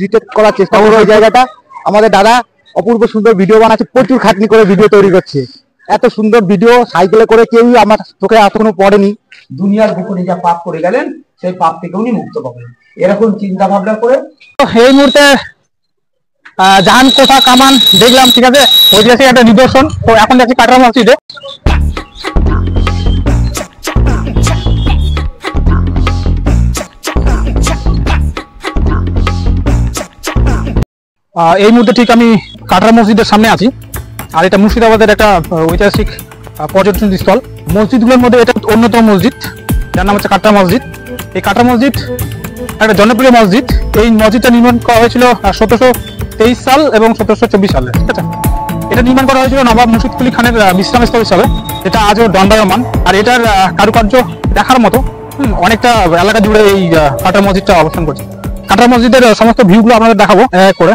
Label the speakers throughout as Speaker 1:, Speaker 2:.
Speaker 1: Detect করার চেষ্টা করবো ওই জায়গাটা। আমাদের দাদা অপূর্ব সুন্দর ভিডিও বানাচ্ছে, প্রচুর খাটনি করে ভিডিও তৈরি করছে। এত সুন্দর ভিডিও সাইকেলে করে কেউই আমার চোখে এখনো পড়েনি। দুনিয়ার বুকে যা পাপ করে গেলেন সেই পাপ থেকে উনি মুক্ত পাবেন, এরকম চিন্তা ভাবনা করে
Speaker 2: এই মুহূর্তে জাহান কোঠা কামান দেখলাম, ঠিক আছে, ঐতিহাসিক একটা নিদর্শন। তো এখন যাচ্ছি কাটরা মসজিদে। এই মুহূর্তে ঠিক আমি কাটরা মসজিদের সামনে আছি। আর এটা মুর্শিদাবাদের একটা ঐতিহাসিক পর্যটন স্থল। মসজিদগুলোর মধ্যে এটা অন্যতম মসজিদ, যার নাম হচ্ছে কাটরা মসজিদ। এই কাটরা মসজিদ একটা জনপ্রিয় মসজিদ। এই মসজিদটা নির্মাণ করা হয়েছিল 1723 সাল এবং 1724 সালে, ঠিক আছে। এটা নির্মাণ করা হয়েছিল নবাব মুর্শিদ কুলি খানের বিশ্রামস্থল হিসাবে। এটা আজও দণ্ডায়মান। আর এটার কারুকার্য দেখার মতো। অনেকটা এলাকা জুড়ে এই কাটরা মসজিদটা অবস্থান করছে। কাটরা মসজিদের সমস্ত ভিউগুলো আপনাদের দেখাবো এক করে।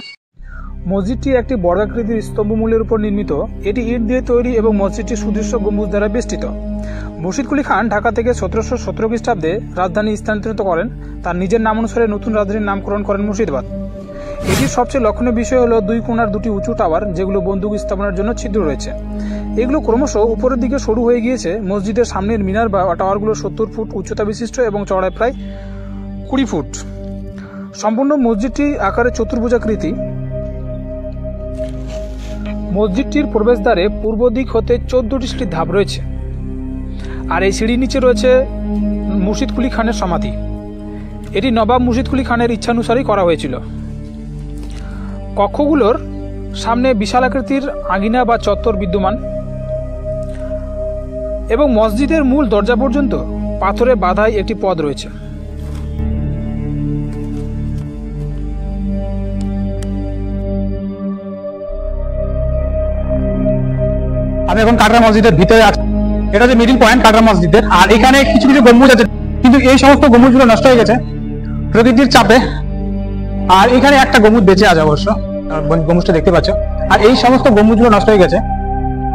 Speaker 2: মসজিদটি একটি বর্গাকৃতির স্তম্ভমূলের উপর নির্মিত। এটি ইট দিয়ে তৈরি এবং মসজিদটি সুদৃশ্য গম্বুজ দ্বারা বেষ্টিত। মুর্শিদ কুলি খান ঢাকা থেকে 1717 খ্রিস্টাব্দে রাজধানী স্থানান্তরিত করেন। তার নিজের নাম অনুসারে নতুন রাজধানীর নামকরণ করেন মুর্শিদাবাদ। এটির সবচেয়ে লক্ষণীয় বিষয় হলো দুই কোণার দুটি উঁচু টাওয়ার, যেগুলো বন্দুক স্থাপনের জন্য ছিদ্র রয়েছে। এগুলো ক্রমশ উপরের দিকে সরু হয়ে গিয়েছে। মসজিদের সামনের মিনার বা টাওয়ারগুলো 70 ফুট উচ্চতা বিশিষ্ট এবং চওড়ায় প্রায় 20 ফুট। সম্পূর্ণ মসজিদটি আকারে চতুর্ভুজাকৃতি। মসজিদটির প্রবেশদ্বারে পূর্ব দিক হতে 14টি সিঁড়ির ধাপ রয়েছে। আর এই সিঁড়ির নিচে রয়েছে মুর্শিদ কুলি খানের সমাধি। এটি নবাব মুর্শিদ কুলি খানের ইচ্ছানুসারেই করা হয়েছিল। কক্ষগুলোর সামনে বিশাল আকৃতির আঙিনা বা চত্বর বিদ্যমান এবং মসজিদের মূল দরজা পর্যন্ত পাথরে বাঁধাই একটি পথ রয়েছে। আমি এখন কাটরা মসজিদের ভিতরে আছি। এটা যে মিডিল পয়েন্ট কাটরা মসজিদের। আর এখানে কিছু কিছু গম্বুজ আছে, কিন্তু এই সমস্ত গম্বুজগুলো নষ্ট হয়ে গেছে প্রকৃতির চাপে। আর এখানে একটা গম্বুজ বেঁচে আছে অবশ্য, গম্বুজটা দেখতে পাচ্ছ। আর এই সমস্ত গম্বুজগুলো নষ্ট হয়ে গেছে।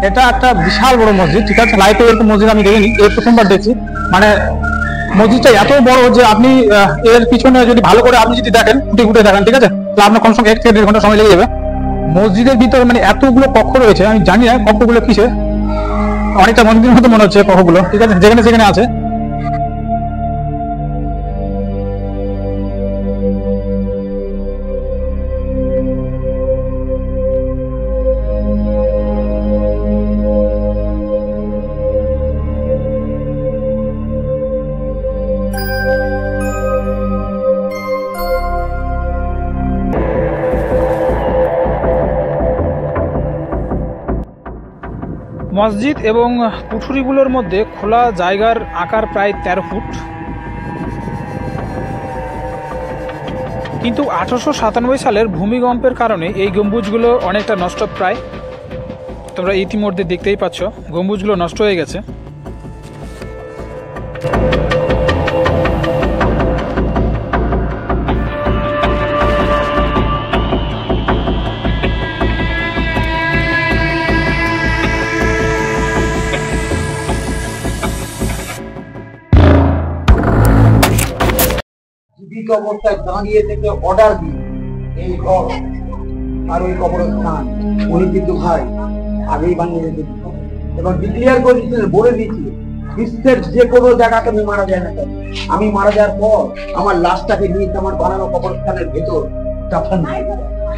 Speaker 2: এটা একটা বিশাল বড় মসজিদ, ঠিক আছে। লাইফে এরকম মসজিদ আমি দেখিনি, এই প্রথমবার দেখছি। মানে মসজিদটা এত বড় যে আপনি এর পিছনে যদি ভালো করে আপনি যদি দেখেন, খুঁটে খুঁটে দেখেন, ঠিক আছে, তাহলে আপনার কমসে কম 1 থেকে 1.5 ঘন্টা সময় লেগে যাবে। মসজিদের ভিতরে মানে এতগুলো কক্ষ রয়েছে, আমি জানি না কক্ষগুলো কিসে, অনেকটা মন্দিরের মতো মনে হচ্ছে কক্ষগুলো, ঠিক আছে, যেখানে যেখানে আছে। মসজিদ এবং কুঠুরিগুলোর মধ্যে খোলা জায়গার আকার প্রায় 13 ফুট। কিন্তু 1897 সালের ভূমিকম্পের কারণে এই গম্বুজগুলো অনেকটা নষ্ট প্রায়। তোমরা ইতিমধ্যে দেখতেই পাচ্ছ গম্বুজগুলো নষ্ট হয়ে গেছে।
Speaker 1: জীবিত অবস্থায় দাঁড়িয়ে থেকে অর্ডার দিই এই ঘর আর ওই কবরস্থান উনি কিন্তু ভাই আগেই বানিয়ে রেখেছি এবং ডিক্লিয়ার করে দিয়েছিলেন, বলে দিয়েছি বিশ্বের যে কোনো জায়গাতে আমি মারা যায় না কেন, আমি মারা যাওয়ার পর আমার লাশটাকে নিয়ে আমার বানানো কবরস্থানের ভেতর দাফন করব।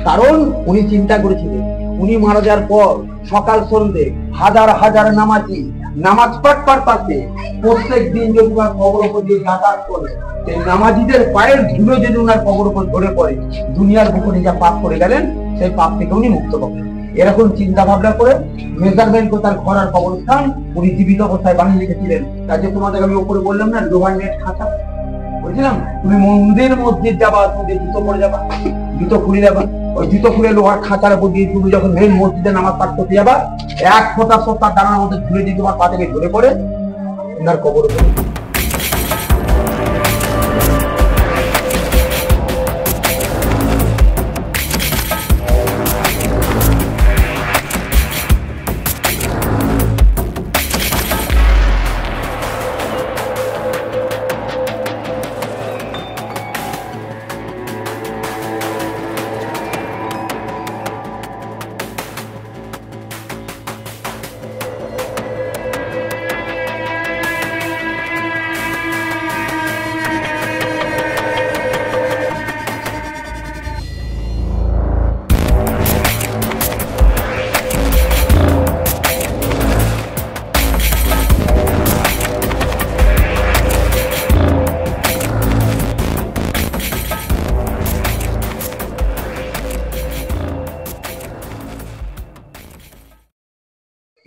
Speaker 1: কারণ উনি চিন্তা করেছিলেন উনি মারা যাওয়ার পর সকাল সন্ধ্যে হাজার হাজার নামাজি নামাজ পড়বার পাশে প্রত্যেক দিন যদি ওনার কবর উপর দিয়ে যাতায়াত করে, সেই নামাজিদের পায়ের ধুলো যদি ওনার কবর উপর ধরে পড়ে, দুনিয়ার বুকে যা পাপ করে গেলেন সেই পাপ থেকে উনি মুক্ত পাবেন। এরকম চিন্তা ভাবনা করে মেজারমেন্ট করে তার ঘর আর কবরস্থান উনি জীবিত অবস্থায় বানিয়ে রেখেছিলেন। তাই যে তোমাদের আমি উপরে বললাম না লোহার নেট খাঁচা, বলছিলাম তুমি মন্দির মসজিদ যাবা, তুমি জুতো পরে যাবা, জুতো খুলে যাবা, ওই জুতো খুলে লোহার খাঁচার উপর দিয়ে তুমি যখন মেন মসজিদে নামাজ পাঠ করতে যাবা, এক ফোঁটা সত্তার দানার মধ্যে ধুলে দিয়ে তোমার পা থেকে ঝরে পড়ে ওনার কবর উপরে।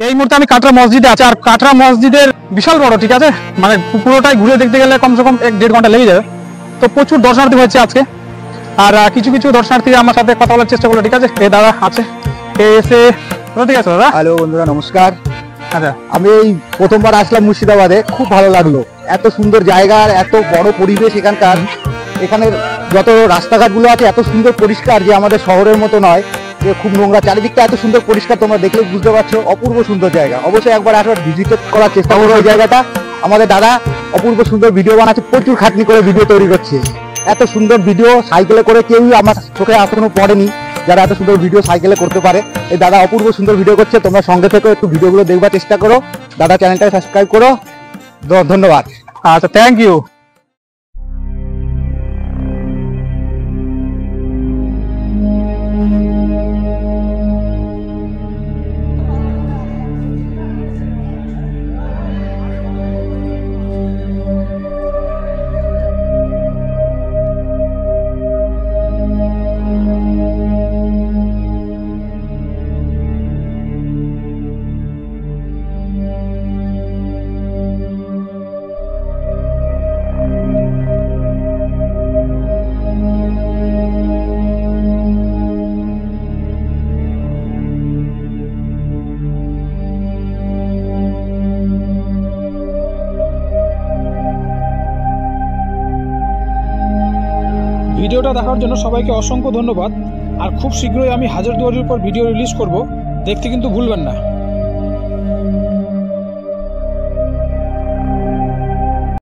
Speaker 2: এই মুহূর্তে আমি কাটরা মসজিদে আছি, আর কাটরা মসজিদের বিশাল বড়, ঠিক আছে, মানে পুরোটাই ঘুরে দেখতে গেলে কমসে কম 1-1.5 ঘন্টা লেগে যাবে। তো প্রচুর দর্শনার্থী হয়েছে আজকে, আর কিছু কিছু দর্শনার্থী আমার সাথে কথা বলার চেষ্টা করলো, ঠিক আছে। এই দাদা আছে, এসে ঠিক আছে দাদা।
Speaker 1: হ্যালো বন্ধুরা, নমস্কার।
Speaker 2: আচ্ছা,
Speaker 1: আমি এই প্রথমবার আসলাম মুর্শিদাবাদে, খুব ভালো লাগলো। এত সুন্দর জায়গা, এত বড় পরিবেশ এখানকার। এখানের যত রাস্তাঘাটগুলো আছে এত সুন্দর পরিষ্কার, যে আমাদের শহরের মতো নয় যে খুব নোংরা। চারিদিকটা এত সুন্দর পরিষ্কার, তোমরা দেখলে বুঝতে পারছো। অপূর্ব সুন্দর জায়গা, অবশ্যই একবার আসবার ভিজিট করার চেষ্টা করবো ওই জায়গাটা। আমাদের দাদা অপূর্ব সুন্দর ভিডিও বানাচ্ছে, প্রচুর খাটনি করে ভিডিও তৈরি করছে। এত সুন্দর ভিডিও সাইকেলে করে কেউই আমার চোখে এখনো পড়েনি, যারা এত সুন্দর ভিডিও সাইকেলে করতে পারে। এই দাদা অপূর্ব সুন্দর ভিডিও করছে, তোমরা সঙ্গে থেকে একটু ভিডিওগুলো দেখবার চেষ্টা করো। দাদা চ্যানেলটা সাবস্ক্রাইব করো। ধন্যবাদ।
Speaker 2: আচ্ছা, থ্যাংক ইউ।
Speaker 3: ভিডিওটা দেখার জন্য সবাইকে অসংখ্য ধন্যবাদ। আর খুব শীঘ্রই আমি হাজারদুয়ারির উপর ভিডিও রিলিজ করব, দেখতে কিন্তু ভুলবেন না।